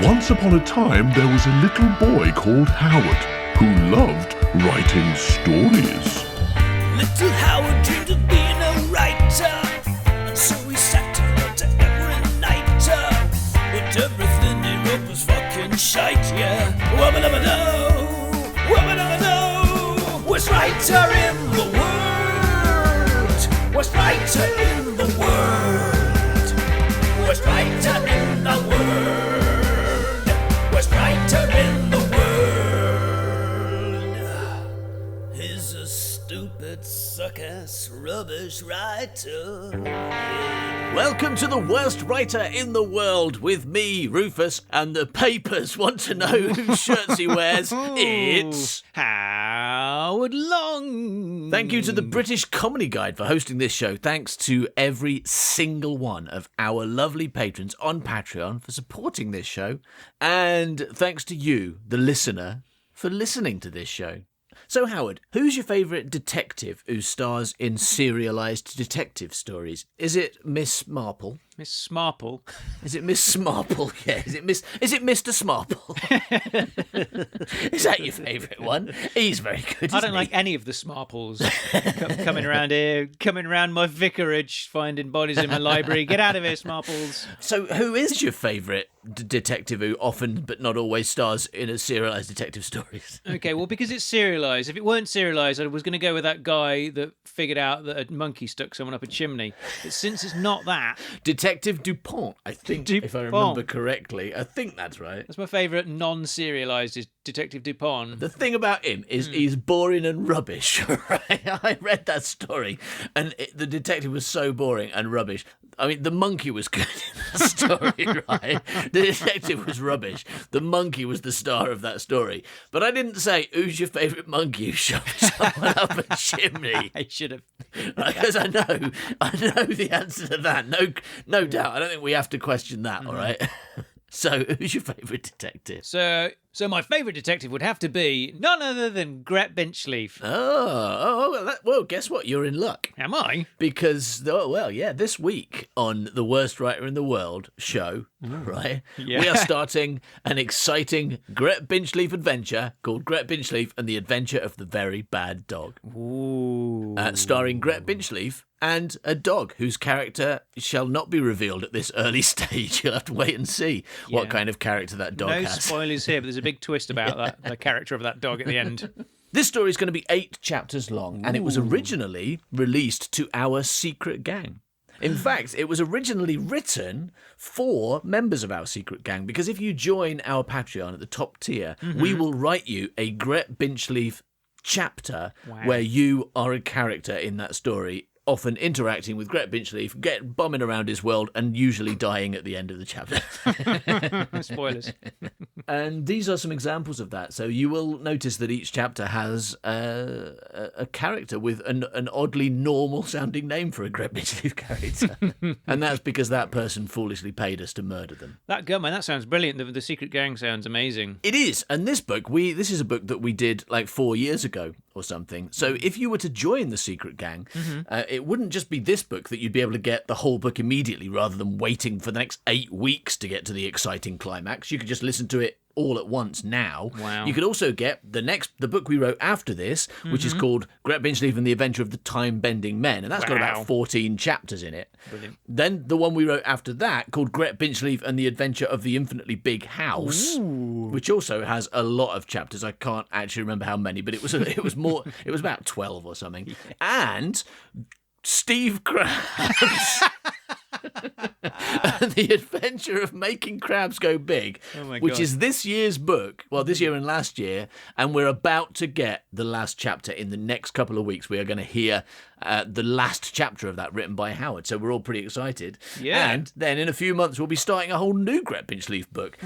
Once upon a time, there was a little boy called Howard who loved writing stories. Little Howard dreamed of being a writer, and so he sat and wrote every night. But everything he wrote was fucking shite, yeah. Wubba-dubba-doo, wubba-dubba-doo. Worst writer in the world, worst writer in the world, worst writer in the world, worst writer in the world. He's a stupid, suck-ass, rubbish writer. Welcome to the worst writer in the world with me, Rufus, and the papers want to know whose shirts he wears. It's Howard Long. Thank you to the British Comedy Guide for hosting this show. Thanks to every single one of our lovely patrons on Patreon for supporting this show. And thanks to you, the listener, for listening to this show. So, Howard, who's your favourite detective who stars in serialised detective stories? Is it Miss Marple? Miss Smarple. Is it Miss Smarple? Yeah. Is it Mr. Smarple? Is that your favourite one? He's very good. I don't like any of the Smarples coming around here, coming around my vicarage, finding bodies in my library. Get out of here, Smarples. So, who is your favourite detective who often but not always stars in a serialised detective stories? Okay, well, because it's serialised. If it weren't serialised, I was going to go with that guy that figured out that a monkey stuck someone up a chimney. But since it's not that, Detective Dupont, I think, if I remember correctly. I think that's right. that's my favourite non-serialised is Detective Dupont. The thing about him is he's boring and rubbish, right? I read that story, and the detective was so boring and rubbish. I mean, the monkey was good in the story, right? The detective was rubbish. The monkey was the star of that story. But I didn't say, who's your favourite monkey who shoved someone up a chimney? I should have. Because I know the answer to that. No doubt. I don't think we have to question that, all right? So, who's your favourite detective? So my favourite detective would have to be none other than Gret Binchleaf. Well, guess what? You're in luck. Am I? Because, this week on the Worst Writer in the World show, right, Yeah. we are starting an exciting Gret Binchleaf adventure called Gret Binchleaf and the Adventure of the Very Bad Dog. Ooh. Starring Gret Binchleaf and a dog whose character shall not be revealed at this early stage. You'll have to wait and see what kind of character that dog No has. spoilers here, but there's a big twist about that, the character of that dog at the end. This story is going to be 8 chapters long, and it was originally released to our secret gang. In fact, it was originally written for members of our secret gang, because if you join our Patreon at the top tier, we will write you a Gret Binchleaf chapter where you are a character in that story, often interacting with Gret Binchleaf, bombing around his world, and usually dying at the end of the chapter. Spoilers. And these are some examples of that. So you will notice that each chapter has a character with an oddly normal-sounding name for a Gret Binchleaf character. And that's because that person foolishly paid us to murder them. That sounds brilliant. The Secret Gang sounds amazing. It is. And this book, this is a book that we did like 4 years ago or something. So if you were to join the secret gang, it wouldn't just be this book that you'd be able to get the whole book immediately rather than waiting for the next 8 weeks to get to the exciting climax. You could just listen to it all at once now. Wow. You could also get the book we wrote after this, which is called Gret Binchleaf and the Adventure of the Time-Bending Men, and that's got about 14 chapters in it. Brilliant. Then the one we wrote after that, called Gret Binchleaf and the Adventure of the Infinitely Big House, which also has a lot of chapters. I can't actually remember how many, but it was about 12 or something. Yeah. And Steve Krabs and the Adventure of Making Crabs Go Big, which is this year's book, this year and last year, and we're about to get the last chapter in the next couple of weeks. We are going to hear the last chapter of that written by Howard, so we're all pretty excited. Yeah. And then in a few months we'll be starting a whole new Gret Binchleaf book.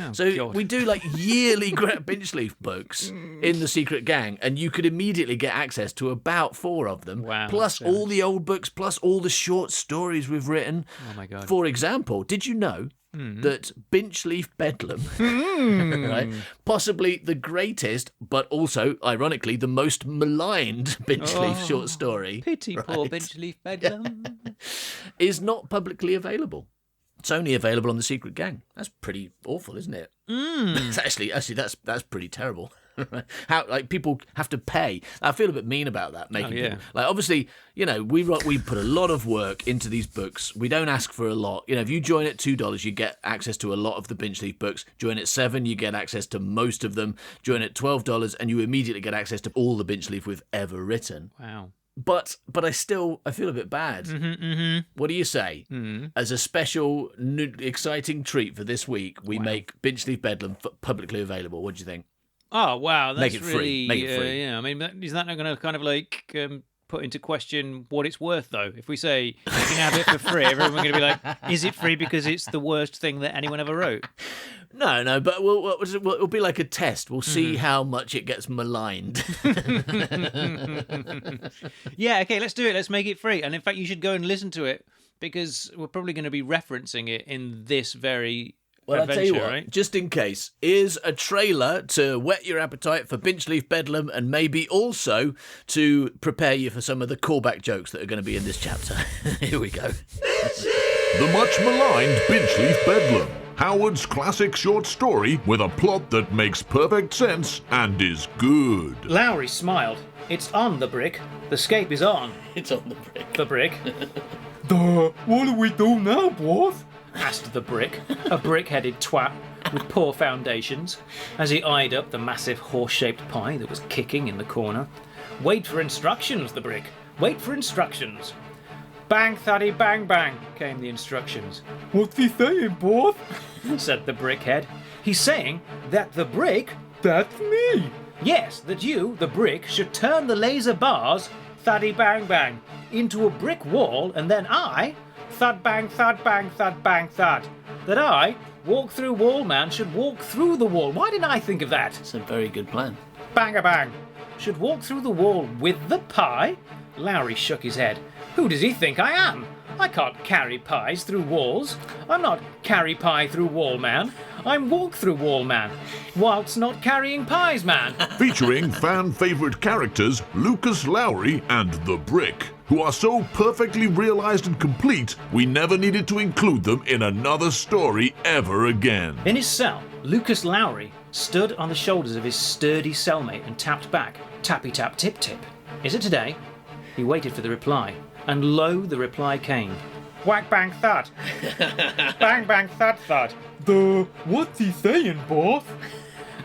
We do like yearly Gret Binchleaf books in the secret gang, and you could immediately get access to about 4 of them, plus all the old books, plus all the short stories we've written. Oh my God. For example, did you know that Binchleaf Bedlam, right, possibly the greatest, but also, ironically, the most maligned Binchleaf short story, Pity poor Binchleaf Bedlam. is not publicly available? It's only available on The Secret Gang. That's pretty awful, isn't it? Actually, that's pretty terrible. How people have to pay. I feel a bit mean about that. People, obviously, we put a lot of work into these books. We don't ask for a lot. If you join at $2, you get access to a lot of the Binchleaf books. Join at $7, you get access to most of them. Join at $12, and you immediately get access to all the Binchleaf we've ever written. Wow. But I feel a bit bad. What do you say? As a special, exciting treat for this week, we make Binchleaf Bedlam publicly available. What do you think? Oh, wow. That's Make it free. really, Make it free. I mean, is that not going to kind of put into question what it's worth, though? If we say you can have it for free, everyone's going to be like, is it free because it's the worst thing that anyone ever wrote? No, but it'll be like a test. We'll see how much it gets maligned. Yeah, okay, let's do it. Let's make it free. And in fact, you should go and listen to it because we're probably going to be referencing it in this very adventure, I'll tell you what, right? just in case, here's a trailer to whet your appetite for Binchleaf Bedlam and maybe also to prepare you for some of the callback jokes that are going to be in this chapter. Here we go. The much maligned Binchleaf Bedlam. Howard's classic short story with a plot that makes perfect sense and is good. Lowry smiled. It's on, the brick. The scape is on. It's on the brick. The brick. Duh, what do we do now, boss? Asked the brick, a brick-headed twat with poor foundations, as he eyed up the massive horse-shaped pie that was kicking in the corner. Wait for instructions, the brick. Wait for instructions. Bang, thuddy, bang, bang, came the instructions. What's he saying, boss? Said the brickhead. He's saying that the brick... That's me. Yes, that you, the brick, should turn the laser bars, thuddy, bang, bang, into a brick wall, and then I... Thud, bang, thud, bang, thud, bang, thud. That I, walk through wall man, should walk through the wall. Why didn't I think of that? It's a very good plan. Bang-a-bang. Should walk through the wall with the pie? Lowry shook his head. Who does he think I am? I can't carry pies through walls. I'm not carry pie through wall man. I'm walk through wall man, whilst not carrying pies man. Featuring fan favourite characters Lucas Lowry and The Brick, who are so perfectly realised and complete, we never needed to include them in another story ever again. In his cell, Lucas Lowry stood on the shoulders of his sturdy cellmate and tapped back, tappy-tap-tip-tip. Is it today? He waited for the reply, and lo, the reply came. Whack bang thud. Bang bang thud thud. What's he saying, boss?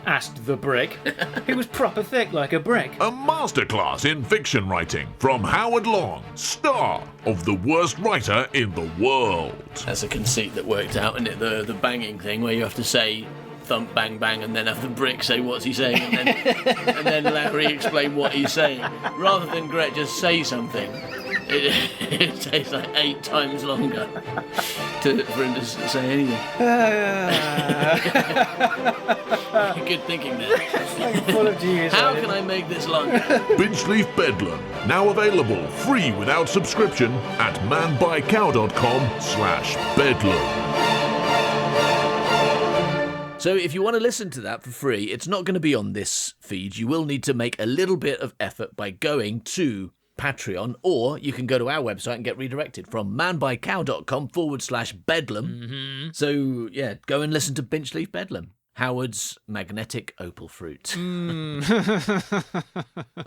Asked the brick. He was proper thick like a brick. A masterclass in fiction writing from Howard Long, star of the worst writer in the world. That's a conceit that worked out, isn't it? The banging thing where you have to say thump bang bang and then have the brick say what's he saying and then Larry explain what he's saying. Rather than Gret just say something, it takes like 8 times longer for him to say anything. Good thinking there. Full of genius. How can I make this longer? Binchleaf Bedlam, now available free without subscription at manbuycow.com/bedlam. So if you want to listen to that for free, it's not going to be on this feed. You will need to make a little bit of effort by going to Patreon, or you can go to our website and get redirected from manbuycow.com/bedlam. So, yeah, go and listen to Binchleaf Bedlam, Howard's magnetic opal fruit.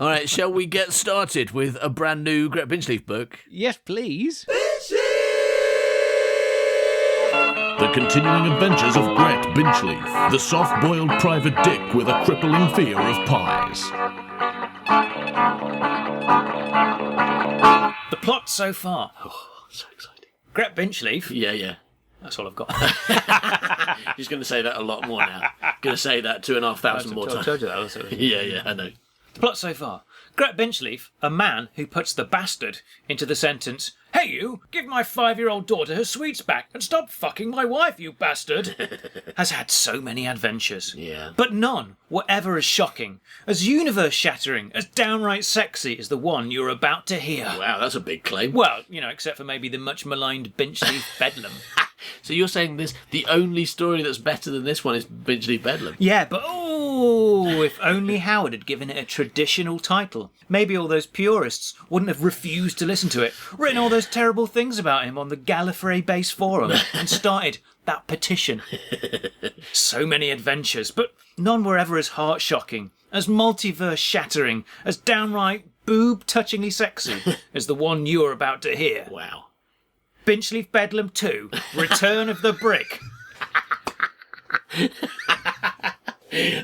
All right, shall we get started with a brand new Gret Binchleaf book? Yes, please. The continuing adventures of Gret Binchleaf, the soft-boiled private dick with a crippling fear of pies. The plot so far. Oh, so exciting. Gret Binchleaf. Yeah. That's all I've got. He's going to say that a lot more now. Going to say that 2,500 more I times. told you that. Yeah, I know. The plot so far. Gret Binchleaf, a man who puts the bastard into the sentence, "Hey you, give my 5-year-old daughter her sweets back and stop fucking my wife, you bastard," has had so many adventures. Yeah. But none were ever as shocking, as universe-shattering, as downright sexy as the one you're about to hear. Wow, that's a big claim. Well, except for maybe the much maligned Binchleaf Bedlam. So you're saying the only story that's better than this one is Binchleaf Bedlam? Yeah, but oh, Oh, if only Howard had given it a traditional title. Maybe all those purists wouldn't have refused to listen to it, written all those terrible things about him on the Gallifrey base forum, and started that petition. So many adventures, but none were ever as heart-shocking, as multiverse-shattering, as downright boob-touchingly sexy as the one you're about to hear. Wow. Binchleaf Bedlam 2, Return of the Brick.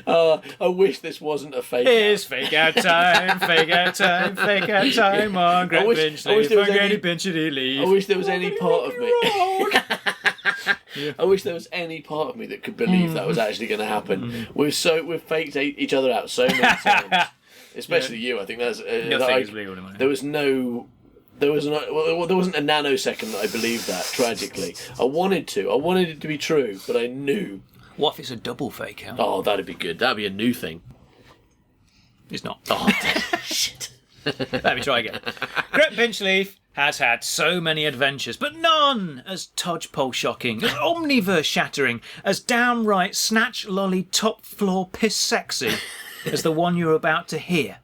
I wish this wasn't a fake. It's fake out time, fake out time, fake out time on Great Binchleaf, there was Granny Binchity Leaf. I wish there was any part of me. I wish there was any part of me that could believe that was actually going to happen. We've faked each other out so many times, especially you. I think that's Nothing is legal in my there wasn't a nanosecond that I believed that. Tragically, I wanted it to be true, but I knew. What if it's a double fake out? Oh, that'd be good. That'd be a new thing. It's not. Oh, shit. Let me try again. Gret Binchleaf has had so many adventures, but none as todgepole shocking, as omniverse shattering, as downright snatch lolly top floor piss sexy as the one you're about to hear.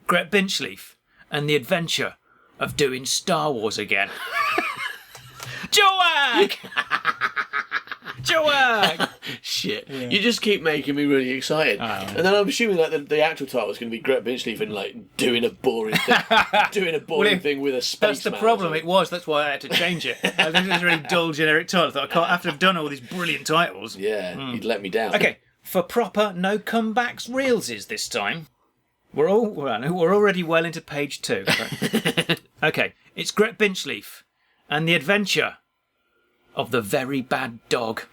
Gret Binchleaf and the adventure of doing Star Wars again. Joag! Joag! Shit. Yeah. You just keep making me really excited. And then I'm assuming like the actual title is going to be Gret Binchleaf and like doing a boring thing, thing with a space. That's the problem. That's why I had to change it. I think it was a really dull generic title. I thought, I can't, after I've done all these brilliant titles. Yeah, you'd let me down. Okay, for proper no comebacks reelses this time. We're already well into page 2. Okay, it's Gret Binchleaf and the adventure of the very bad dog.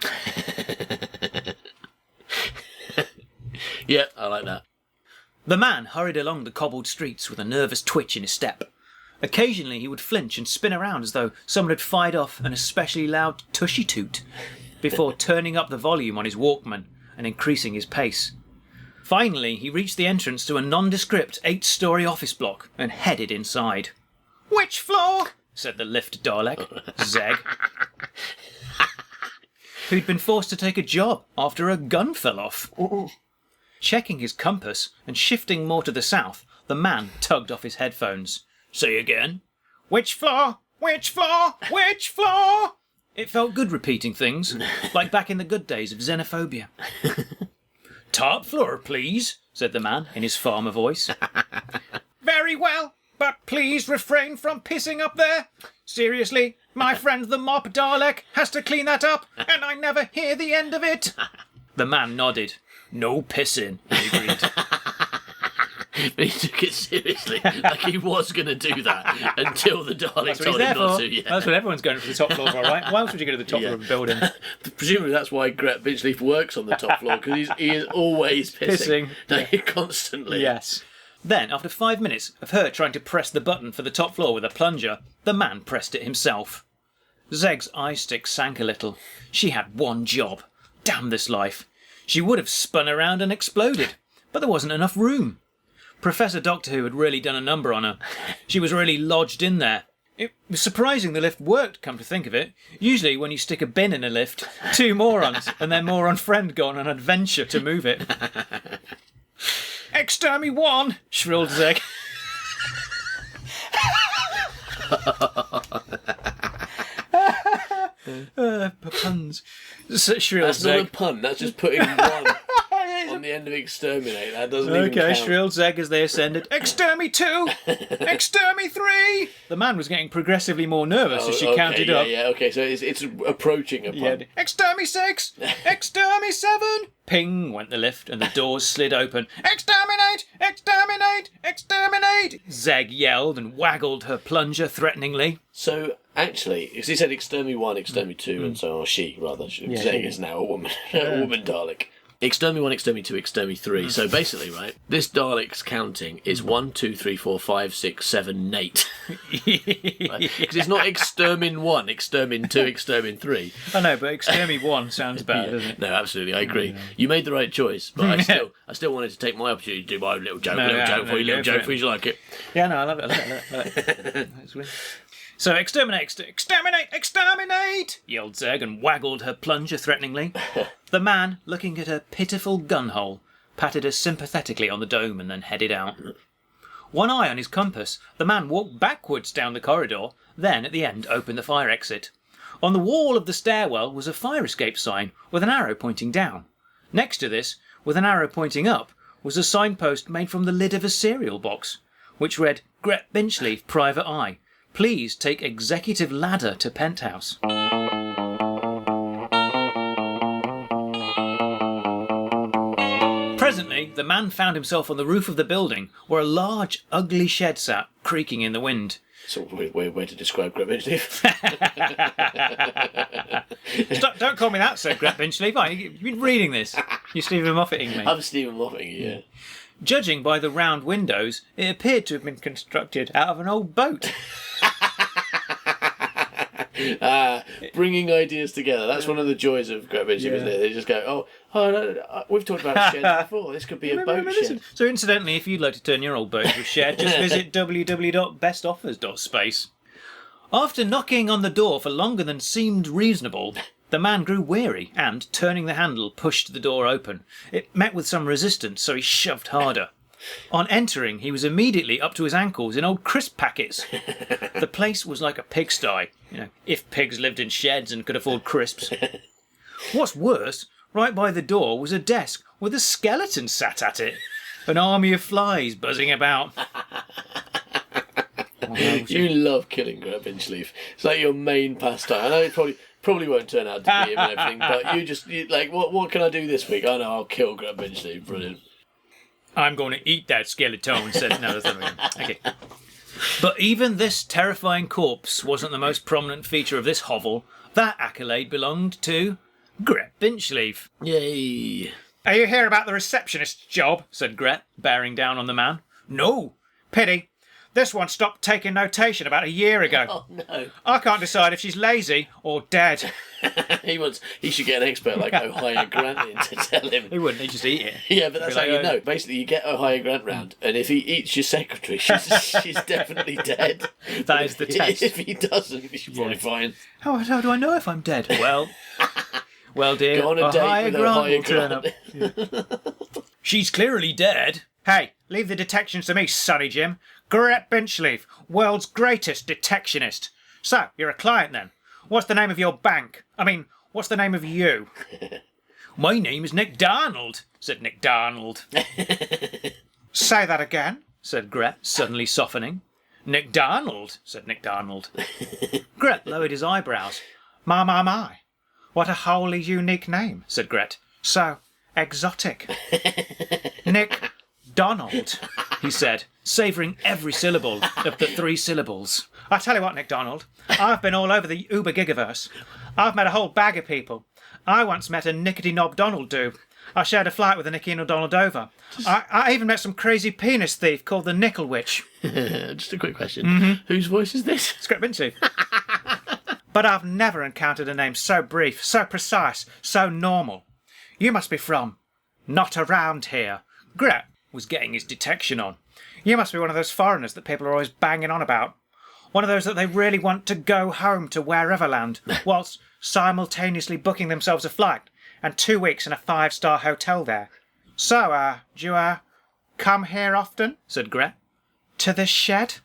Yeah, I like that. The man hurried along the cobbled streets with a nervous twitch in his step. Occasionally he would flinch and spin around as though someone had fired off an especially loud tushy toot before turning up the volume on his Walkman and increasing his pace. Finally he reached the entrance to a nondescript 8-storey office block and headed inside. "Which floor?" said the lift Dalek, Zeg, who'd been forced to take a job after a gun fell off. Checking his compass and shifting more to the south, the man tugged off his headphones. "Say again." "Which floor? Which floor? Which floor?" It felt good repeating things, like back in the good days of xenophobia. "Top floor, please," said the man in his farmer voice. "Very well. But please refrain from pissing up there. Seriously, my friend the mop Dalek has to clean that up, and I never hear the end of it." The man nodded. "No pissing," he agreed. But he took it seriously, like he was going to do that until the Dalek told him not to. Yeah. That's what everyone's going for the top floor for, right? Why else would you go to the top floor of a building? Presumably that's why Gret Binchleaf works on the top floor, because he is always pissing. Constantly. Yes. Then, after 5 minutes of her trying to press the button for the top floor with a plunger, the man pressed it himself. Zeg's eye stick sank a little. She had one job. Damn this life. She would have spun around and exploded, but there wasn't enough room. Professor Doctor Who had really done a number on her. She was really lodged in there. It was surprising the lift worked, come to think of it. Usually when you stick a bin in a lift, 2 morons and their moron friend go on an adventure to move it. "Extermi 1!" shrilled Zeg. Puns. Shrilled That's Zeg. not a pun, that's just putting one on the end of exterminate. That doesn't even count. Shrilled Zeg as they ascended. "Extermi 2! Extermi 3! The man was getting progressively more nervous as she counted up. Yeah, okay, so it's approaching a pun. Yeah. "Extermi 6! Extermi 7! Ping went the lift and the doors slid open. "Exterminate! Exterminate! Exterminate!" Zeg yelled and waggled her plunger threateningly. So, actually, because he said Extermi 1, Extermi 2, and so on, or she, rather. Zeg is now a woman. A woman Dalek. Extermi 1, Extermi 2, Extermi 3. So basically, right, this Dalek's counting is 1, 2, 3, 4, 5, 6, 7, 8. Because it's not Extermin 1, Extermin 2, Extermin 3. I know, but Extermi 1 sounds bad, doesn't it? No, absolutely, I agree. You made the right choice, but I still wanted to take my opportunity to do my little joke, for you, you like it. Yeah, no, I love it. That's weird. So exterminate, exterminate, exterminate! Yelled Zeg and waggled her plunger threateningly. The man, looking at her pitiful gun hole, patted her sympathetically on the dome and then headed out. One eye on his compass, the man walked backwards down the corridor, then at the end opened the fire exit. On the wall of the stairwell was a fire escape sign with an arrow pointing down. Next to this, with an arrow pointing up, was a signpost made from the lid of a cereal box, which read, Gret Binchleaf, Private Eye. Please take executive ladder to penthouse. Presently, the man found himself on the roof of the building, where a large, ugly shed sat, creaking in the wind. Sort of weird way to describe Gret Binchleaf. Don't call me that, said Gret Binchleaf. You've been reading this. You're Stephen Moffating me. I'm Stephen Moffating you, yeah. Judging by the round windows, it appeared to have been constructed out of an old boat. Bringing ideas together. That's one of the joys of Gret Binchleaf, isn't it? They just go, no, we've talked about sheds before. This could be a boat shed. So incidentally, if you'd like to turn your old boat into a shed, just visit www.bestoffers.space. After knocking on the door for longer than seemed reasonable, the man grew weary and, turning the handle, pushed the door open. It met with some resistance, so he shoved harder. On entering, he was immediately up to his ankles in old crisp packets. The place was like a pigsty, if pigs lived in sheds and could afford crisps. What's worse, right by the door was a desk with a skeleton sat at it. An army of flies buzzing about. You love killing Gret Binchleaf. It's like your main pastime. I know it probably won't turn out to be him and everything, but you like, what can I do this week? I know, I'll kill Gret Binchleaf. Brilliant. I'm going to eat that skeleton, said... No, that's not really... Okay. But even this terrifying corpse wasn't the most prominent feature of this hovel. That accolade belonged to Gret Binchleaf. Yay. Are you here about the receptionist's job? Said Gret, bearing down on the man. No. Pity. This one stopped taking notation about a year ago. Oh, no. I can't decide if she's lazy or dead. He should get an expert like Ohio Grant in to tell him. He wouldn't, he'd just eat it. Yeah, but that's how you know. Basically, you get Ohio Grant round, and if he eats your secretary, she's definitely dead. That is the test. If he doesn't, she's probably fine. How do I know if I'm dead? Well, dear, go on a date Ohio with Grant Ohio will turn up. Grant. She's clearly dead. Hey, leave the detections to me, Sonny Jim. Gret Binchleaf, world's greatest detectionist. So, you're a client then. What's the name of your bank? I mean, what's the name of you? My name is Nick Darnold, said Nick Darnold. Say that again, said Gret, suddenly softening. Nick Darnold, said Nick Darnold. Gret lowered his eyebrows. My. What a wholly unique name, said Gret. So exotic. Nick Donald, he said, savouring every syllable of the 3 syllables. I tell you what, Nick Donald, I've been all over the Uber Gigaverse. I've met a whole bag of people. I once met a Nickety Knob Donald dude. I shared a flight with a Nicky Donald Dover. I even met some crazy penis thief called the Nickel Witch. Just a quick question. Whose voice is this? It's Gret Binchleaf. But I've never encountered a name so brief, so precise, so normal. You must be from not around here. Gret was getting his detection on. You must be one of those foreigners that people are always banging on about. One of those that they really want to go home to wherever land, whilst simultaneously booking themselves a flight and 2 weeks in a 5-star hotel there. So, do you, come here often? Said Gret. To this shed?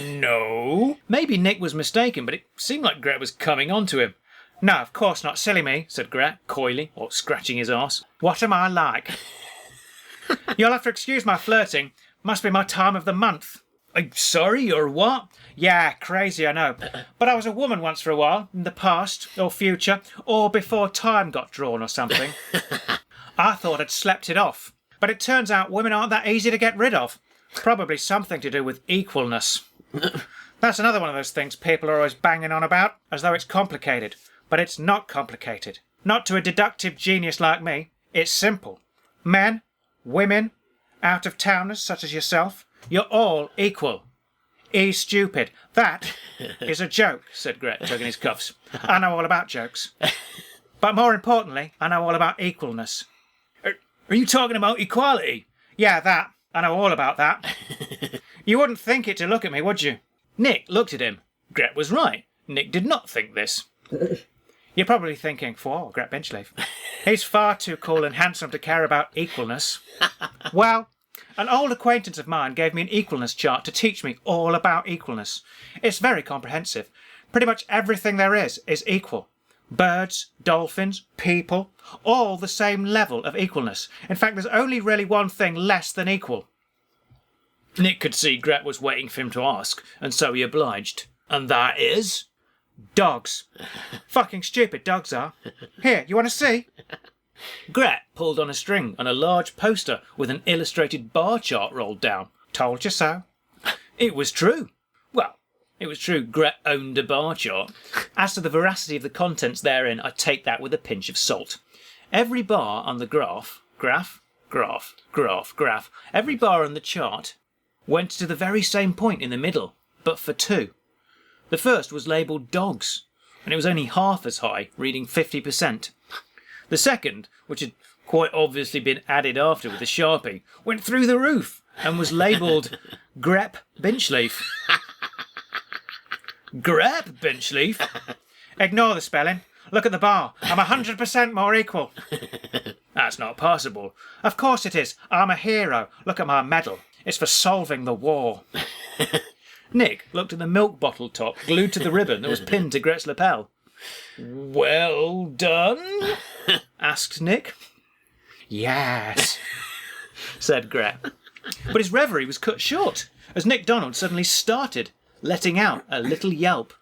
No. Maybe Nick was mistaken, but it seemed like Gret was coming on to him. No, of course not, silly me, said Gret, coyly, or scratching his arse. What am I like? You'll have to excuse my flirting. Must be my time of the month. I'm sorry, you're what? Yeah, crazy, I know. But I was a woman once for a while, in the past, or future, or before time got drawn or something. I thought I'd slept it off. But it turns out women aren't that easy to get rid of. Probably something to do with equalness. That's another one of those things people are always banging on about, as though it's complicated. But it's not complicated. Not to a deductive genius like me. It's simple. Men, women, out-of-towners such as yourself, you're all equal. He's stupid. That is a joke, said Gret, tugging his cuffs. I know all about jokes. But more importantly, I know all about equalness. Are you talking about equality? Yeah, that. I know all about that. You wouldn't think it to look at me, would you? Nick looked at him. Gret was right. Nick did not think this. You're probably thinking, for Gret Binchleaf. He's far too cool and handsome to care about equalness. Well, an old acquaintance of mine gave me an equalness chart to teach me all about equalness. It's very comprehensive. Pretty much everything there is equal. Birds, dolphins, people, all the same level of equalness. In fact, there's only really one thing less than equal. Nick could see Gret was waiting for him to ask, and so he obliged. And that is? Dogs. Fucking stupid dogs are. Here, you want to see? Gret pulled on a string, and a large poster with an illustrated bar chart rolled down. Told you so. It was true. Well, it was true Gret owned a bar chart. As to the veracity of the contents therein, I take that with a pinch of salt. Every bar on the graph, every bar on the chart went to the very same point in the middle, but for two. The first was labelled dogs, and it was only half as high, reading 50%. The second, which had quite obviously been added after with a Sharpie, went through the roof and was labelled Grep Binchleaf. Grep Binchleaf? Ignore the spelling. Look at the bar. I'm 100% more equal. That's not possible. Of course it is. I'm a hero. Look at my medal. It's for solving the war. Nick looked at the milk bottle top glued to the ribbon that was pinned to Gret's lapel. Well done? Asked Nick. Yes, said Gret. But his reverie was cut short as Nick Donald suddenly started, letting out a little yelp.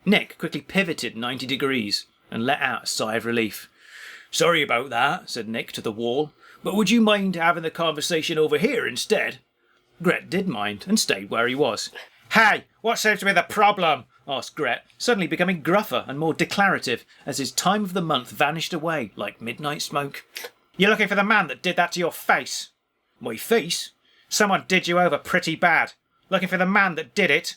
Nick quickly pivoted 90 degrees and let out a sigh of relief. Sorry about that, said Nick to the wall, but would you mind having the conversation over here instead? Gret did mind and stayed where he was. Hey, what seems to be the problem? Asked Gret, suddenly becoming gruffer and more declarative as his time of the month vanished away like midnight smoke. You're looking for the man that did that to your face. My face? Someone did you over pretty bad. Looking for the man that did it.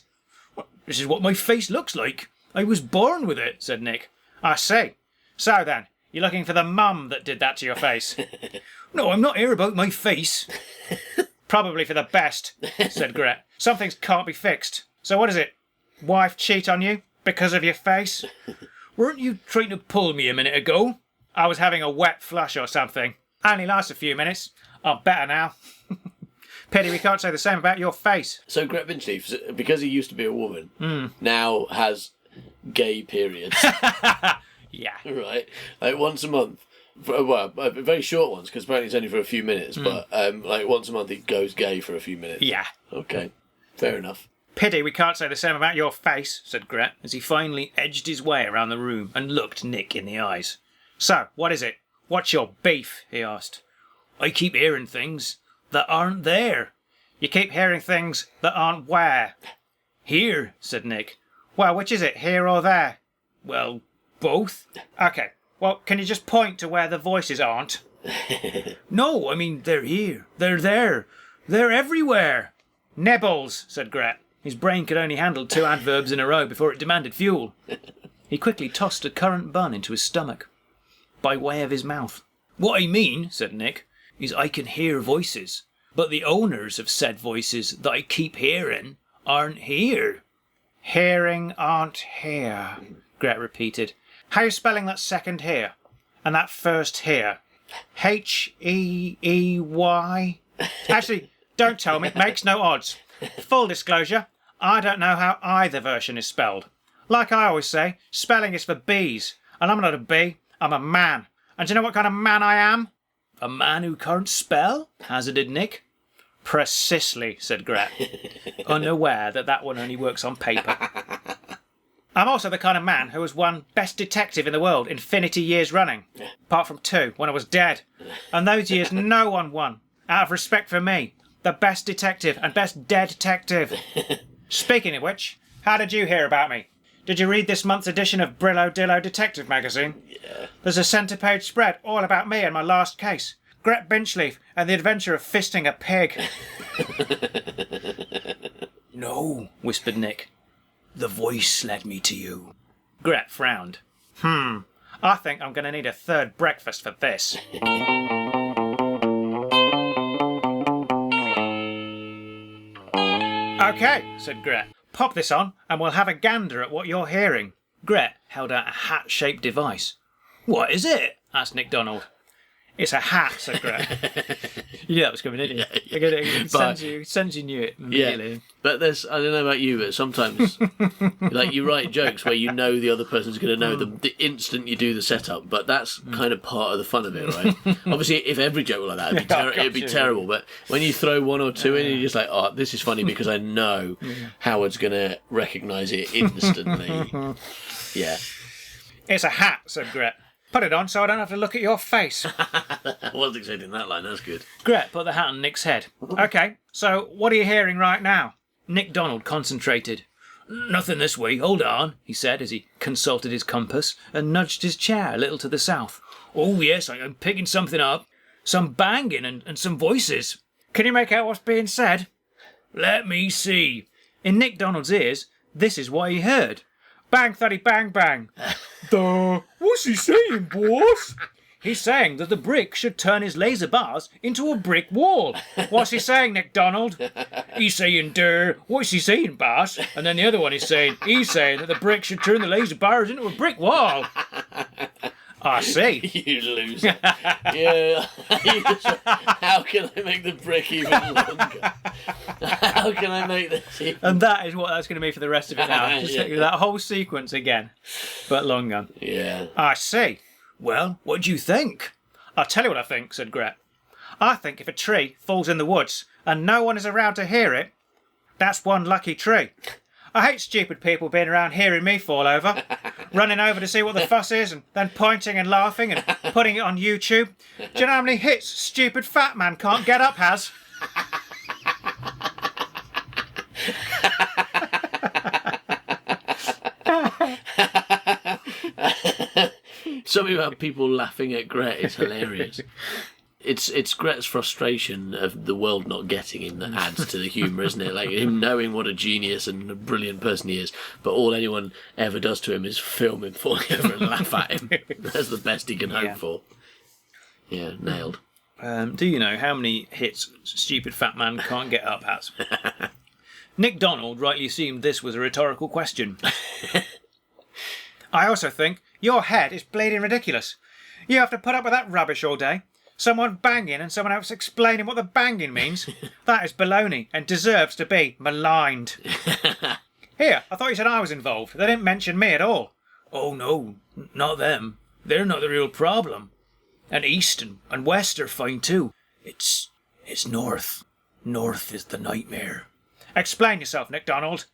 This is what my face looks like. I was born with it, said Nick. I see. So then, you're looking for the mum that did that to your face. No, I'm not here about my face. Probably for the best, said Gret. Some things can't be fixed. So what is it? Wife cheat on you because of your face? Weren't you trying to pull me a minute ago? I was having a wet flush or something. Only lasts a few minutes. I'm better now. Pity we can't say the same about your face. So Gret Binchleaf, because he used to be a woman, now has gay periods. Yeah. Right? Like once a month. Well, very short ones, because apparently it's only for a few minutes, but like once a month he goes gay for a few minutes. Yeah. Okay. Fair enough. Pity we can't say the same about your face, said Gret, as he finally edged his way around the room and looked Nick in the eyes. So, what is it? What's your beef? He asked. I keep hearing things that aren't there. You keep hearing things that aren't where? Here, said Nick. Well, which is it, here or there? Well, both. Okay. Well, can you just point to where the voices aren't? No, I mean, they're here. They're there. They're everywhere. Nibbles, said Gret. His brain could only handle 2 adverbs in a row before it demanded fuel. He quickly tossed a currant bun into his stomach, by way of his mouth. What I mean, said Nick, is I can hear voices, but the owners of said voices that I keep hearing aren't here. Hearing aren't here, Gret repeated. How are you spelling that second here? And that first here? Heey? Actually, don't tell me. It makes no odds. Full disclosure, I don't know how either version is spelled. Like I always say, spelling is for bees. And I'm not a bee, I'm a man. And do you know what kind of man I am? A man who can't spell? Hazarded Nick. Precisely, said Gret, unaware that one only works on paper. I'm also the kind of man who has won Best Detective in the World infinity years running. Apart from 2, when I was dead. And those years no one won, out of respect for me. The Best Detective and Best Dead Detective. Speaking of which, how did you hear about me? Did you read this month's edition of Brillo Dillo Detective magazine? Yeah. There's a centre-page spread all about me and my last case. Gret Binchleaf and the adventure of fisting a pig. No, whispered Nick. The voice led me to you. Gret frowned. I think I'm going to need a third breakfast for this. Okay, said Gret. Pop this on and we'll have a gander at what you're hearing. Gret held out a hat-shaped device. "What is it?" asked Nick Donald. "It's a hat," said Gret. You knew that was coming, didn't you? It sends you knew it immediately. Yeah, but there's, I don't know about you, but sometimes like you write jokes where you know the other person's going to know them the instant you do the setup, but that's kind of part of the fun of it, right? Obviously, if every joke were like that, it'd be terrible, but when you throw one or two in, you're just like, oh, this is funny because I know Howard's going to recognise it instantly. Yeah. "It's a hat," said Gret. "Put it on so I don't have to look at your face." I wasn't expecting that line, that's good. Gret put the hat on Nick's head. "Okay, so what are you hearing right now?" Nick Donald concentrated. "Nothing this way, hold on," he said as he consulted his compass and nudged his chair a little to the south. "Oh yes, I'm picking something up. Some banging and some voices." "Can you make out what's being said?" "Let me see." In Nick Donald's ears, this is what he heard. "Bang, thuddy, bang, bang." "What's he saying, boss?" "He's saying that the brick should turn his laser bars into a brick wall." "What's he saying, Nick Donald?" "He's saying, what's he saying, boss?" And then the other one is saying, he's saying that the brick should turn the laser bars into a brick wall. "I see." You loser. Yeah. How can I make the brick even longer? How can I make this even... And that is what that's going to be for the rest of it now. Just think of that whole sequence again, but longer. Yeah. "I see. Well, what do you think?" "I'll tell you what I think," said Gret. "I think if a tree falls in the woods and no one is around to hear it, that's one lucky tree. I hate stupid people being around hearing me fall over, running over to see what the fuss is and then pointing and laughing and putting it on YouTube. Do you know how many hits stupid fat man can't get up has?" Something about people laughing at Gret is hilarious. It's Gret's frustration of the world not getting him that adds to the humour, isn't it? Like him knowing what a genius and a brilliant person he is, but all anyone ever does to him is film him falling over and laugh at him. That's the best he can hope for. Yeah, nailed. Do you know how many hits stupid fat man can't get up has? Nick Donald rightly assumed this was a rhetorical question. "I also think your head is bleeding ridiculous. You have to put up with that rubbish all day. Someone banging and someone else explaining what the banging means. That is baloney and deserves to be maligned." "Here, I thought you said I was involved. They didn't mention me at all." "Oh no, not them. They're not the real problem. And East and West are fine too. It's North. North is the nightmare." "Explain yourself, Nick Donald."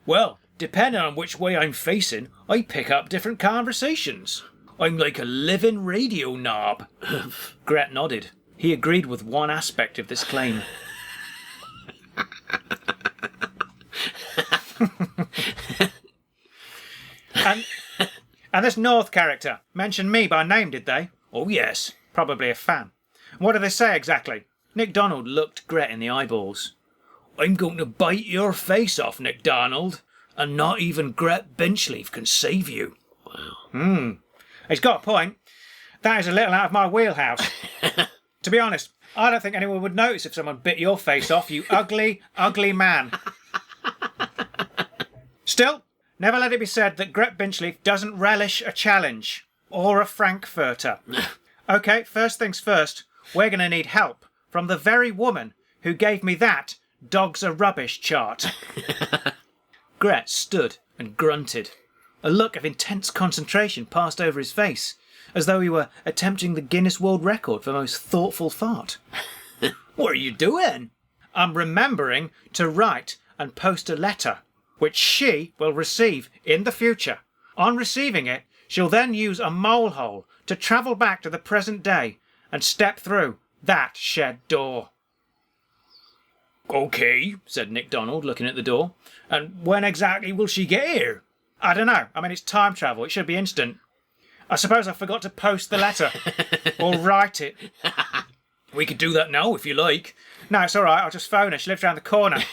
"Well, depending on which way I'm facing, I pick up different conversations. I'm like a living radio knob." Gret nodded. He agreed with one aspect of this claim. And this North character mentioned me by name, did they?" "Oh yes." "Probably a fan. What do they say exactly?" Nick Donald looked Gret in the eyeballs. "I'm going to bite your face off, Nick Donald, and not even Gret Binchleaf can save you." Wow. He's got a point. That is a little out of my wheelhouse. To be honest, I don't think anyone would notice if someone bit your face off, you ugly, ugly man. Still, never let it be said that Gret Binchleaf doesn't relish a challenge. Or a frankfurter. Okay, first things first, we're going to need help from the very woman who gave me that dogs are rubbish chart. Gret stood and grunted. A look of intense concentration passed over his face, as though he were attempting the Guinness World Record for most thoughtful fart. "What are you doing?" "I'm remembering to write and post a letter, which she will receive in the future. On receiving it, she'll then use a mole hole to travel back to the present day and step through that shed door." "Okay," said Nick Donald, looking at the door. "And when exactly will she get here?" "I don't know. I mean, it's time travel. It should be instant. I suppose I forgot to post the letter. Or write it." "We could do that now if you like." "No, it's all right. I'll just phone her. She lives round the corner."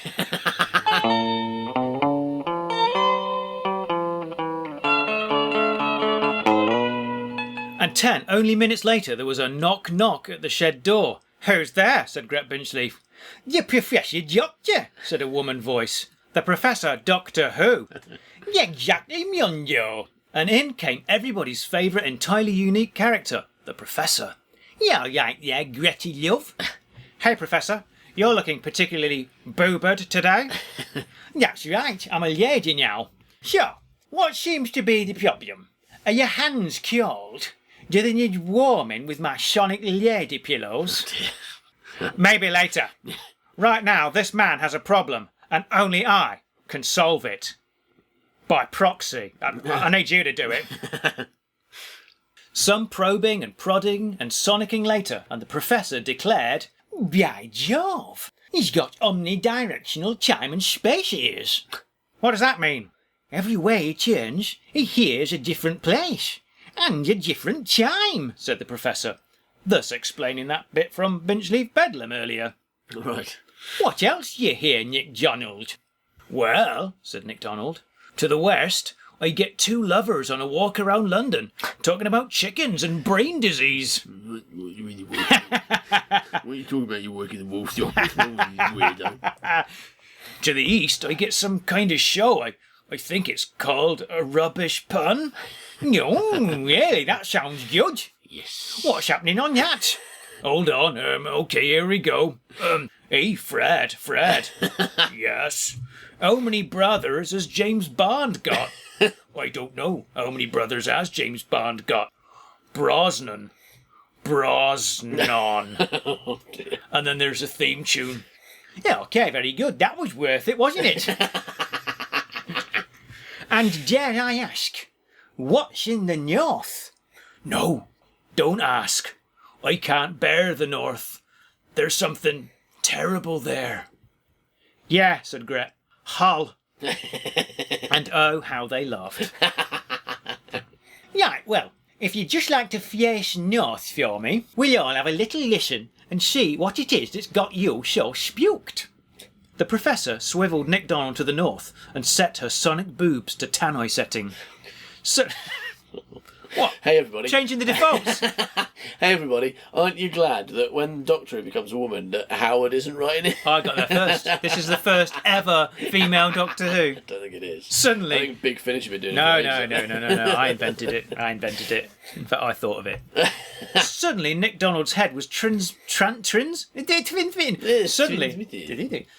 And 10 only minutes later, there was a knock-knock at the shed door. "Who's there?" said Gret Binchleaf. "The Professor Doctor," said a woman voice. "The Professor Doctor who?" "Exactly, Munjo," and in came everybody's favourite entirely unique character, the Professor. "Yeah, Gretty love." "Hey, Professor, you're looking particularly boobered today." "That's right, I'm a lady now." "So, what seems to be the problem? Are your hands cold? Do they need warming with my sonic lady pillows?" "Maybe later. Right now, this man has a problem, and only I can solve it. By proxy. I need you to do it." Some probing and prodding and sonicking later, and the Professor declared, "By Jove, he's got omnidirectional time and space ears." "What does that mean?" "Every way he turns, he hears a different place and a different time," said the Professor, thus explaining that bit from Binchleaf Bedlam earlier. Right. "What else do you hear, Nick Donald?" "Well," said Nick Donald, "to the west, I get two lovers on a walk around London, talking about chickens and brain disease." What are you talking about? You work in the wolf's office? Weirdo. "To the east, I get some kind of show. I think it's called a rubbish pun." "No, really, that sounds good. Yes. What's happening on that?" "Hold on, okay, here we go. Hey, Fred. Yes. How many brothers has James Bond got?" "I don't know. How many brothers has James Bond got?" Brosnan. Oh, dear. And then there's a theme tune. "Yeah, okay, very good. That was worth it, wasn't it?" "And dare I ask, what's in the north?" "No, don't ask. I can't bear the north. There's something terrible there." "Yeah," said Gret. "Hull." And oh, how they laughed. "Right, well, if you'd just like to face north for me, we'll all have a little listen and see what it is that's got you so spooked." The Professor swivelled Nick Donald to the north and set her sonic boobs to tannoy setting. So... What? Hey, everybody. Changing the defaults. Hey, everybody. Aren't you glad that when Doctor Who becomes a woman, that Howard isn't writing it? I got there first. This is the first ever female Doctor Who. I don't think it is. Suddenly... I think Big Finish have been doing No. it. I invented it. In fact, I thought of it. Suddenly, Nick Donald's head was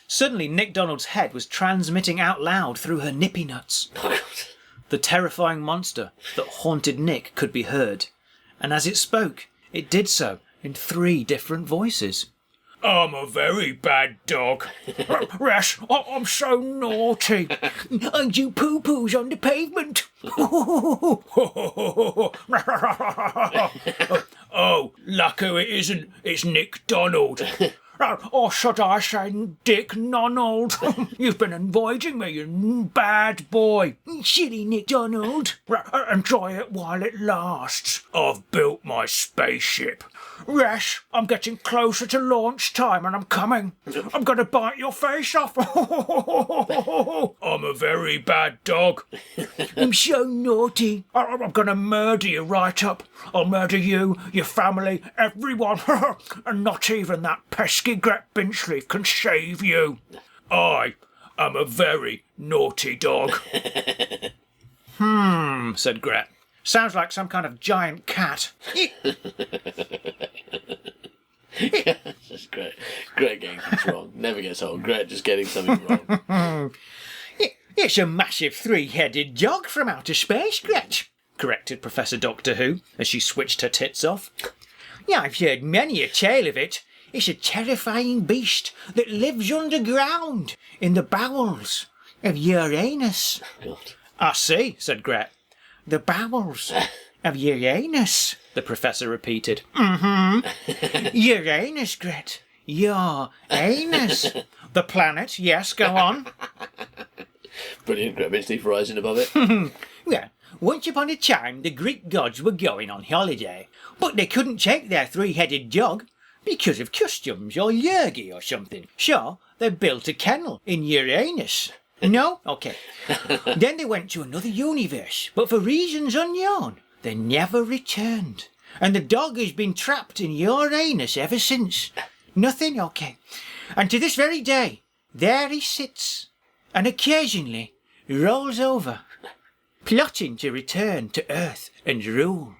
Suddenly, Nick Donald's head was transmitting out loud through her nippy nuts. The terrifying monster that haunted Nick could be heard, and as it spoke, it did so in 3 different voices. "I'm a very bad dog. Rash, I'm so naughty. I do poo-poos on the pavement." "Oh, luck who it isn't. It's Nick Donald. Or should I say Dick Nonald? You've been avoiding me, you bad boy." "Silly Nick Donald." "Enjoy it while it lasts. I've built my spaceship. Rash, I'm getting closer to launch time and I'm coming. I'm going to bite your face off." "I'm a very bad dog." "I'm so naughty. I'm going to murder you right up. I'll murder you, your family, everyone. And not even that pesky Gret Binchleaf can save you. I am a very naughty dog." Said Gret. "Sounds like some kind of giant cat." That's great. Gret getting things wrong. Never gets old. Gret just getting something wrong. "It's a massive 3-headed dog from outer space, Gret," corrected Professor Doctor Who as she switched her tits off. "Yeah, I've heard many a tale of it. It's a terrifying beast that lives underground in the bowels of Uranus." God. "I see," said Gret. "The bowels of Uranus," the Professor repeated. "Uranus, Gret. Your anus. The planet, yes, go on." Brilliant. Gret Binchleaf rising above it. "Well, once upon a time the Greek gods were going on holiday, but they couldn't take their 3-headed dog because of customs or lurgy or something. So they built a kennel in Uranus. No? Okay. Then they went to another universe, but for reasons unknown, they never returned. And the dog has been trapped in Uranus ever since. Nothing? Okay. And to this very day, there he sits, and occasionally rolls over plotting to return to Earth and rule.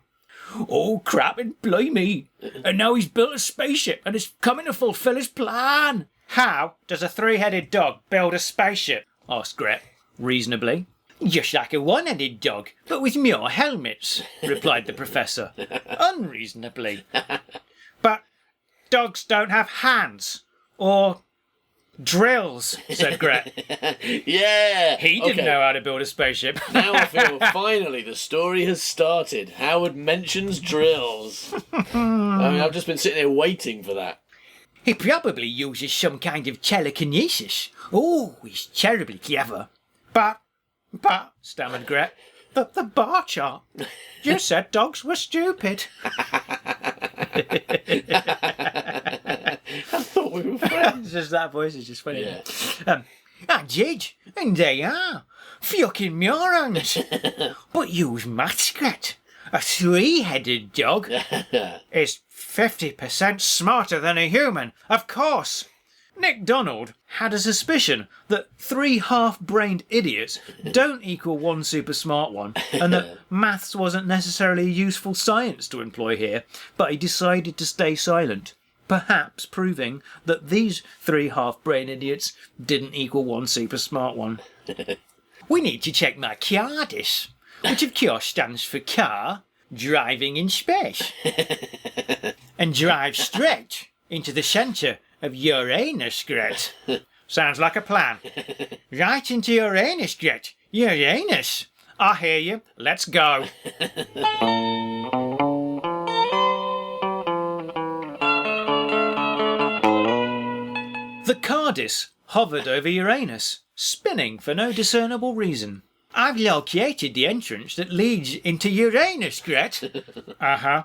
Oh, crap and blimey. And now he's built a spaceship and is coming to fulfill his plan. How does a three-headed dog build a spaceship? Asked Gret, reasonably. Just like a one-headed dog, but with more helmets, replied the professor, unreasonably. But dogs don't have hands, or drills, said Gret. Yeah! He didn't know how to build a spaceship. Now I feel finally the story has started. Howard mentions drills. I've just been sitting here waiting for that. He probably uses some kind of telekinesis. Oh, he's terribly clever. But, stammered Gret, the bar chart. You said dogs were stupid. I thought we were friends. Just that voice is just funny. Yeah. I did, and they are. Fucking morons. But use maths, Gret. A three-headed dog is 50% smarter than a human, of course. Nick Donald had a suspicion that 3 half-brained idiots don't equal 1 super smart one, and that maths wasn't necessarily a useful science to employ here, but he decided to stay silent, perhaps proving that these 3 half-brained idiots didn't equal 1 super smart one. We need to check my CARDIS, which of course stands for car, driving in space, and drive straight into the centre of Uranus, Gret. Sounds like a plan. Right into Uranus, Gret. Uranus. I hear you. Let's go. The CARDIS hovered over Uranus, spinning for no discernible reason. I've located the entrance that leads into Uranus, Gret. Uh-huh.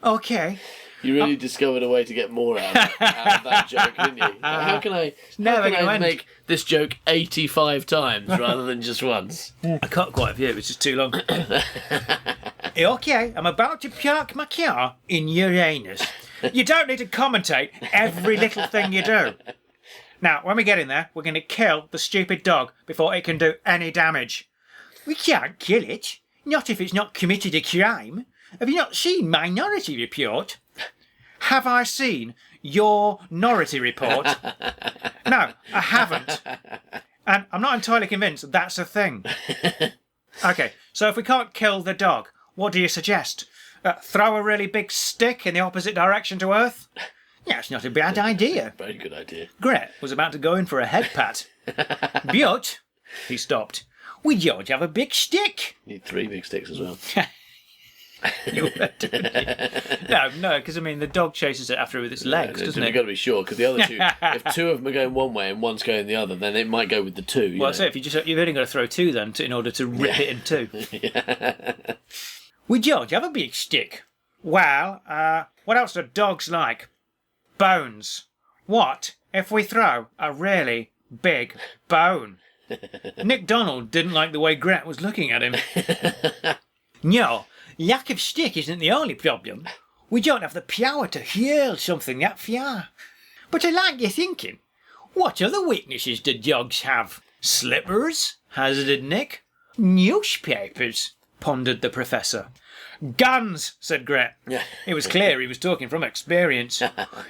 Okay. You really discovered a way to get more out of that joke, didn't you? How can I make this joke 85 times rather than just once? I cut quite a few, it was just too long. Okay, I'm about to park my car in Uranus. You don't need to commentate every little thing you do. Now, when we get in there, we're going to kill the stupid dog before it can do any damage. We can't kill it. Not if it's not committed a crime. Have you not seen Minority Report? Have I seen your Nority Report? No, I haven't. And I'm not entirely convinced that's a thing. Okay, so if we can't kill the dog, what do you suggest? Throw a really big stick in the opposite direction to Earth? Yeah, it's not a bad idea. Very good idea. Gret was about to go in for a head pat. But, he stopped. We don't have a big stick. Need 3 big sticks as well. No, because I mean the dog chases it after with its legs, doesn't You've it? got to be sure, because the other two, if 2 of them are going one way and one's going the other, then it might go with the 2. Well, so if you've only got to throw 2 then in order to rip it in 2. Yeah. We don't have a big stick. Well, what else do dogs like? Bones. What if we throw a really big bone? Nick Donald didn't like the way Gret was looking at him. No, lack of stick isn't the only problem. We don't have the power to hurl something that far. But I like your thinking. What other weaknesses do dogs have? Slippers? Hazarded Nick. Newspapers? Pondered the professor. Guns, said Gret. It was clear he was talking from experience.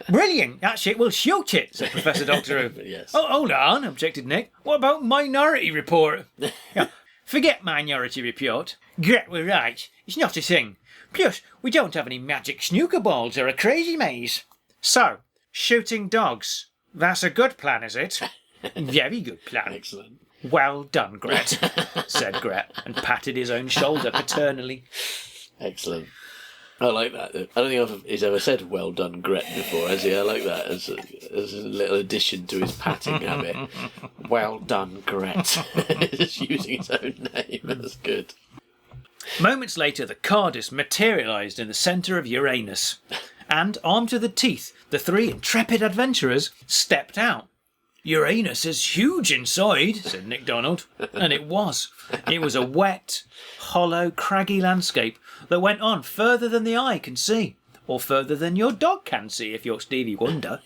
Brilliant, that shit will shoot it, said Professor Doctor Who. Yes. Oh, hold on, objected Nick. What about Minority Report? Forget Minority Report. Gret were right. It's not a thing. Plus, we don't have any magic snooker balls or a crazy maze. So, shooting dogs. That's a good plan, is it? Very good plan. Excellent. Well done, Gret, said Gret, and patted his own shoulder paternally. Excellent. I like that. I don't think he's ever said "well done, Gret" before, has he? I like that as a little addition to his patting habit. Well done, Gret. Just using his own name. That's good. Moments later, the CARDIS materialised in the centre of Uranus, and, armed to the teeth, the 3 intrepid adventurers stepped out. Uranus is huge inside, said Nick Donald. And it was. It was a wet, hollow, craggy landscape that went on further than the eye can see, or further than your dog can see if you're Stevie Wonder.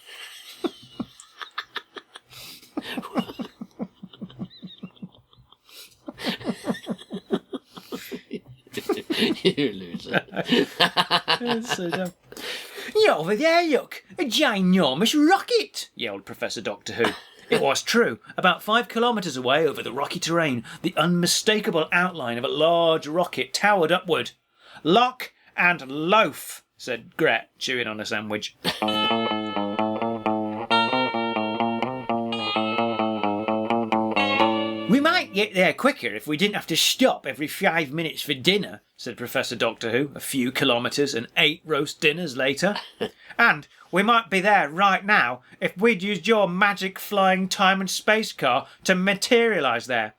You loser. So dumb. Yeah, over there, look, a ginormous rocket, yelled Professor Doctor Who. It was true. About 5 kilometres away over the rocky terrain, the unmistakable outline of a large rocket towered upward. Lock and loaf, said Gret, chewing on a sandwich. We might get there quicker if we didn't have to stop every 5 minutes for dinner, said Professor Doctor Who, a few kilometres and 8 roast dinners later. And we might be there right now if we'd used your magic flying time and space car to materialise there.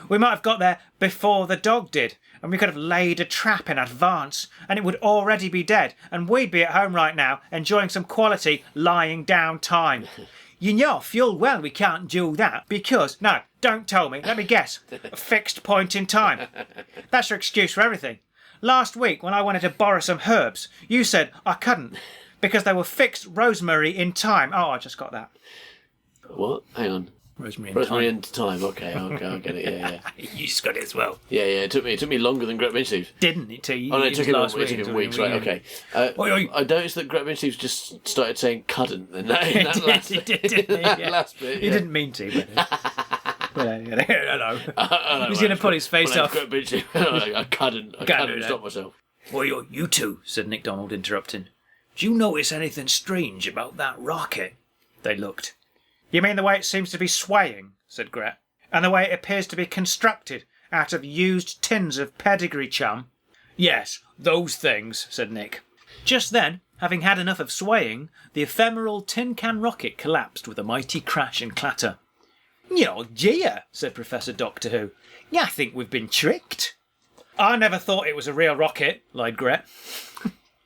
We might have got there before the dog did, and we could have laid a trap in advance, and it would already be dead, and we'd be at home right now enjoying some quality lying down time. You know full well we can't do that because, no, don't tell me, let me guess, a fixed point in time. That's your excuse for everything. Last week when I wanted to borrow some herbs, you said I couldn't because they were fixed rosemary in time. Oh, I just got that. What? Hang on. Rosemary in time. Okay, I'll get it. Yeah. You just got it as well. Yeah. It took me longer than Gret Binchleaf. Didn't it? Oh no, it took him weeks. Right. Okay. I noticed that Gret Binchleaf just started saying "couldn't" in that last bit. He didn't mean to, but I know. He's going to put his face off. Gret Binchleaf. I couldn't stop myself. Well, you two, said Nick Donald, interrupting. Do you notice anything strange about that rocket? They looked. You mean the way it seems to be swaying, said Gret, and the way it appears to be constructed out of used tins of pedigree chum? Yes, those things, said Nick. Just then, having had enough of swaying, the ephemeral tin can rocket collapsed with a mighty crash and clatter. Oh dear, said Professor Doctor Who. I think we've been tricked. I never thought it was a real rocket, lied Gret.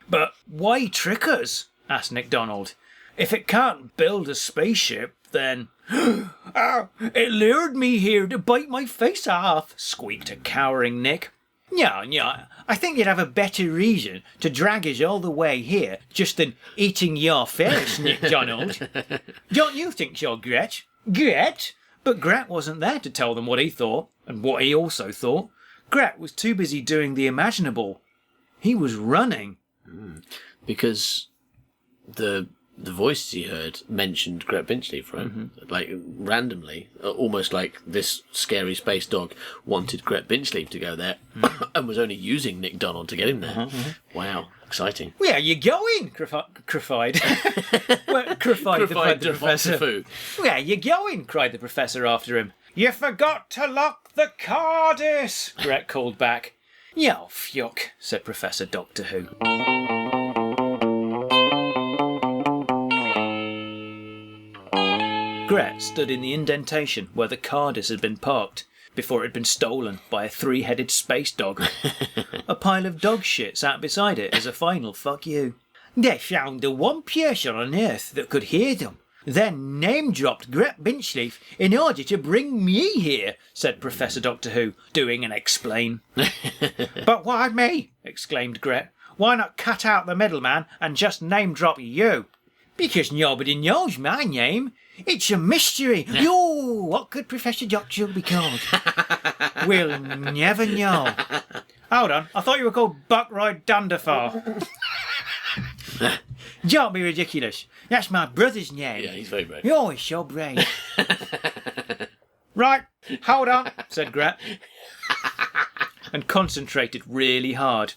But why trick us? asked Nick Donald. If it can't build a spaceship, then... it lured me here to bite my face off, squeaked a cowering Nick. Yeah, I think you'd have a better reason to drag us all the way here just than eating your face, Nick Donald. Don't you think so, Gret? Gret? But Gret wasn't there to tell them what he thought, and what he also thought. Gret was too busy doing the imaginable. He was running. Because the voices he heard mentioned Gret Binchleaf, right? Mm-hmm. Like, randomly, almost like this scary space dog wanted Gret Binchleaf to go there and was only using Nick Donald to get him there. Mm-hmm. Wow, exciting. Where are you going? Cried the professor. Where are you going? Cried the professor after him. You forgot to lock the TARDIS, Gret called back. Oh, phuck, said Professor Doctor Who. Gret stood in the indentation where the TARDIS had been parked before it had been stolen by a 3-headed space dog. A pile of dog shit sat beside it as a final fuck you. They found the one person on Earth that could hear them, then name-dropped Gret Binchleaf in order to bring me here, said Professor Doctor Who, doing an explain. But why me? Exclaimed Gret. Why not cut out the middleman and just name-drop you? Because nobody knows my name. It's a mystery. Yo, what could Professor Doctor be called? We'll never know. Hold on, I thought you were called Buckroyd Dunderfar. Don't be ridiculous. That's my brother's name. Yeah, he's very brave. Oh, he's so brave. Right, hold on, said Gret. And concentrated really hard.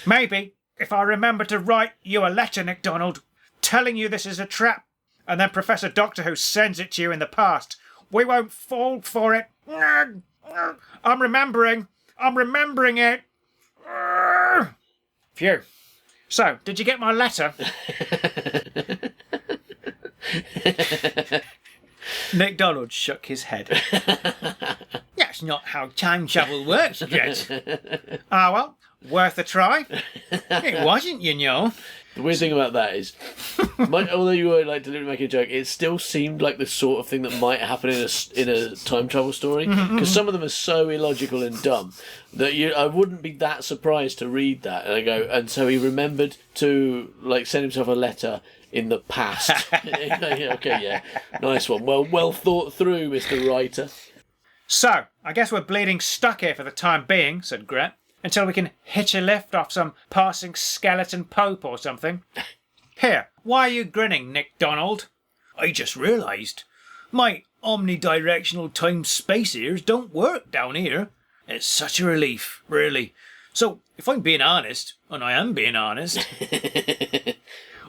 Maybe, if I remember to write you a letter, Nick Donald, telling you this is a trap, and then Professor Doctor Who sends it to you in the past, we won't fall for it. I'm remembering it. Phew. So, did you get my letter? Nick Donald shook his head. That's not how time travel works, Gret. Ah, well, worth a try. It wasn't, you know. The weird thing about that is, although you were like deliberately making a joke, it still seemed like the sort of thing that might happen in a time travel story. Because some of them are so illogical and dumb that I wouldn't be that surprised to read that. And I go, and so he remembered to like send himself a letter in the past. Okay, yeah, nice one. Well thought through, Mr. Writer. So, I guess we're bleeding stuck here for the time being, said Gret. until we can hitch a lift off some passing skeleton pope or something. Here, why are you grinning, Nick Donald? I just realised my omnidirectional time-space ears don't work down here. It's such a relief, really. So, if I'm being honest, and I am being honest,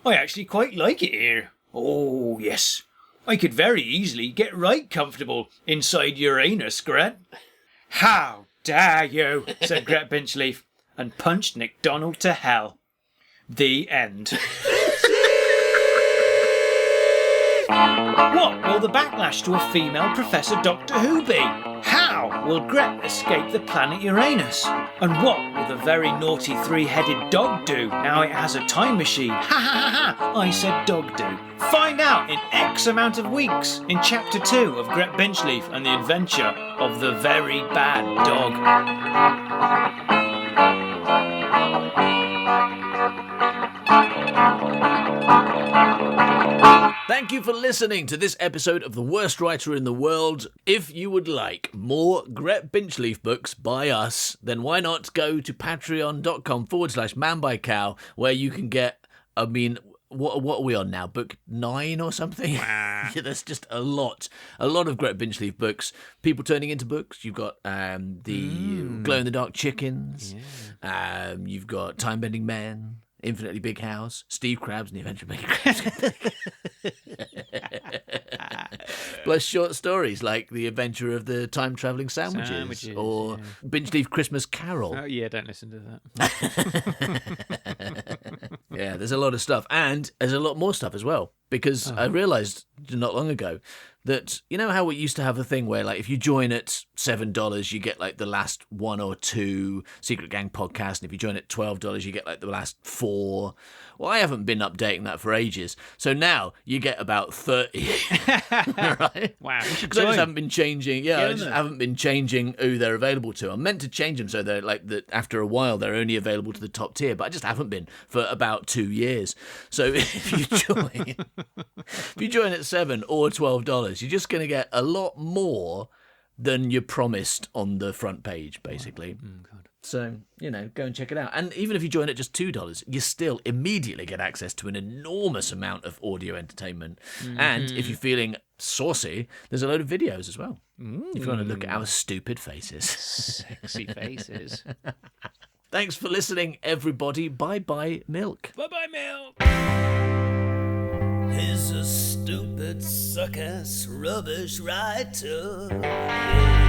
I actually quite like it here. Oh, yes. I could very easily get right comfortable inside Uranus, Gret. How dare you, said Gret Binchleaf, and punched Nick Donald to hell. The end. What will the backlash to a female Professor Doctor Who be? How will Gret escape the planet Uranus? And what will the very naughty three-headed dog do now it has a time machine? Ha ha ha ha! I said dog do. Find out in X amount of weeks in Chapter 2 of Gret Binchleaf and the Adventure of the Very Bad Dog. Thank you for listening to this episode of The Worst Writer in the World. If you would like more Gret Binchleaf books by us, then why not go to patreon.com/manbycow, where you can get, what are we on now? Book 9 or something? Yeah, there's just a lot of Gret Binchleaf books. People turning into books. You've got the glow-in-the-dark chickens. Yeah. You've got Time-Bending Men. Infinitely Big House, Steve Krabs and the Adventure of Big Krabs. Plus short stories like The Adventure of the Time-Travelling Sandwiches or Binchleaf Christmas Carol. Oh, yeah, don't listen to that. Yeah, there's a lot of stuff. And there's a lot more stuff as well. Because I realised not long ago that, you know how we used to have a thing where, like, if you join at $7, you get, like, the last 1 or 2 Secret Gang podcasts, and if you join at $12, you get, like, the last 4. Well, I haven't been updating that for ages. So now you get about 30. Right? Wow. Because I just haven't been changing. Yeah, I just haven't been changing who they're available to. I'm meant to change them so they're, like, that after a while they're only available to the top tier, but I just haven't been for about 2 years. So if you join... If you join at $7 or $12, you're just going to get a lot more than you're promised on the front page, basically. God. So, go and check it out. And even if you join at just $2, you still immediately get access to an enormous amount of audio entertainment. Mm-hmm. And if you're feeling saucy, there's a load of videos as well. If you want to look at our stupid faces. Sexy faces. Thanks for listening, everybody. Bye-bye, Milk. Bye-bye, Milk. He's a stupid, suck-ass, rubbish writer. Yeah.